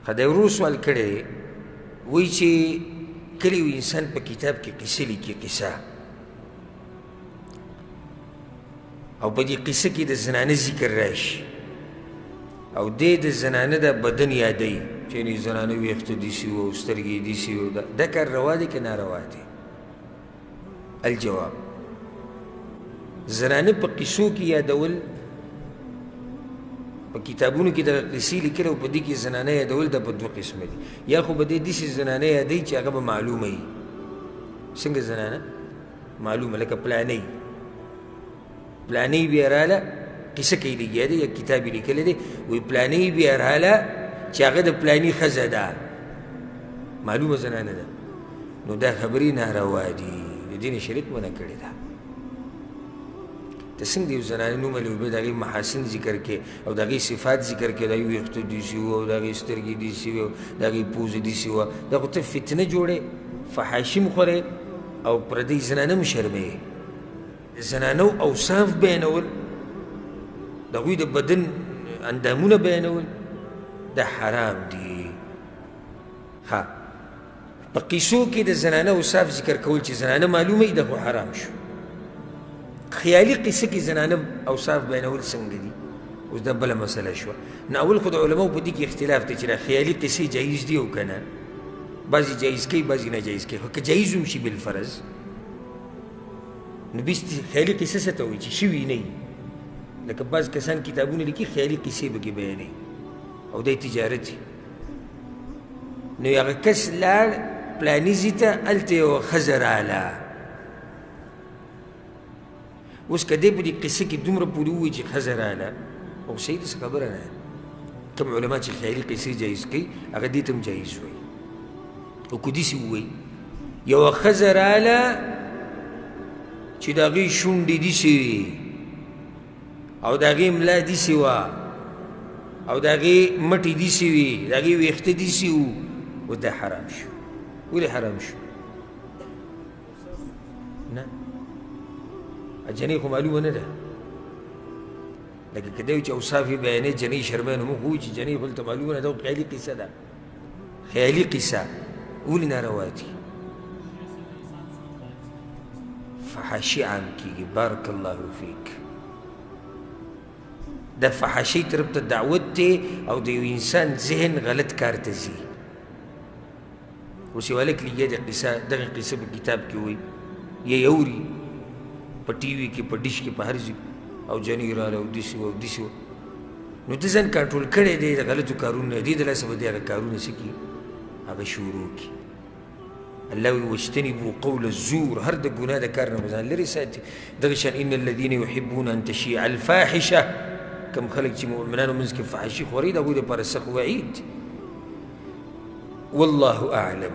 خدای ورو سوال کړی وایي چې کله یو انسان په کتاب کې قصه لیکي قصه او په دې قصه کې د زنانه ذکر راشي او دی د زنانه د بدن یادوي چې یعنې زنانه ویښته داسې وو او سترګې یې داسې وو دا کار روا دی که ناروا دی؟ الجواب زنانه په قصو کې یادول په کتابونو کې دغه قصې لیکلي او په دې کې زنانه یادول دا په دوه قسمه دي یا خو به دی داسې زنانه یادوي چې هغه به معلومه وي څنګه زنانه معلومه لکه پلانۍ بیا راله قصه کې لګیا دی یا کتاب یې لیکلی دی وایي پلانۍ بیا راله چې هغه د پلاني ښځه ده معلومه زنانه ده نو دا خبرې ناروا دي د دین شریعت منع کړې ده ته څنګه د یو زنانې نوم ولې به د هغې محاسن ذکر کړې او د هغې صفات ذکر کړې د هغې ویښته داسې وو او د هغې سترګې داسې وې او د هغې پوزه داسې وه دا خو ته فتنه جوړې فحاشي م خورې او پردۍ زنانه م شرموې د زنانو اوصاف بیانول د هغوی د بدن اندامونه بیانول دا حرام دي ها په قیسو کې د زنانه اوصاف ذکر کول چې زنانه معلومه وي دا خو حرام شو خیالي قصه کې زنانه اوصاف بیانول څنګه دي اوس دا بله مسله شوه نو اول خو د علماو په دې کې اختلاف دی چې دا خیالي قصې جایز دي او که نه بعضې جایز کوي بعضې نه جایز کوي خو که جایز هم شي بالفرض نو بیس خیالي قصه څه ته وایي چې شوي نه وي لکه بعض کسان کتابونه لیکي خیالي قصې به کې بیانوي او دی تجارت نو هغه کس لاړ پلاني ځي ته هلته یوه ښځه راله اوس که دی په دې قصه کې دومره پورې ووایي چې ښځه راله او صحیح ده څه خبره نه کوم علما چې خیالي قصې جایز کوي هغه دې ته هم جایز وایي او که داسې ووایي یوه ښځه راله چې د هغې شونډې داسې وي او د هغې ملا داسې وه او د هغې مټې داسې وي د هغې ویښته داسې وو اوس دا حرام شو ولې حرام شو نه جنۍ خو معلومه نه ده لکه که دی چې اوصاف یې بیانوي جنۍ شرموي نو موږ ووایو چې جنۍ خو دلته معلومه نه ده خیالي قصه ده خیالي قصه ولې ناروا دي فحاشي عام کېږي بارک الله فیک د فحاشۍ طرف ته دعوت دی او د یو انسان ذهن غلط کار ته ځي اوس یو هلک لګیا دی قصه دغه قصه په کتاب کې وایي یا یې اوري په ټي وي کې په ډش کې په هر ځای او جنۍ راله او داسې وه او داسې وه نو ته ځان کنټرول کړی دی د غلطو کارونو نه دې د لاسه به دی هغه کارونه څه کړي هغه شروع کړي الله وی واجتنبوا قول الزور هر د ګناه د کار نه به ځان لرې ساتي دغه شان ان الذین یحبون ان تشیع الفاحشه کم خلک چې مؤمنانو منځ کې فحاشي خوري د هغوی دپاره سخت وعید والله اعلم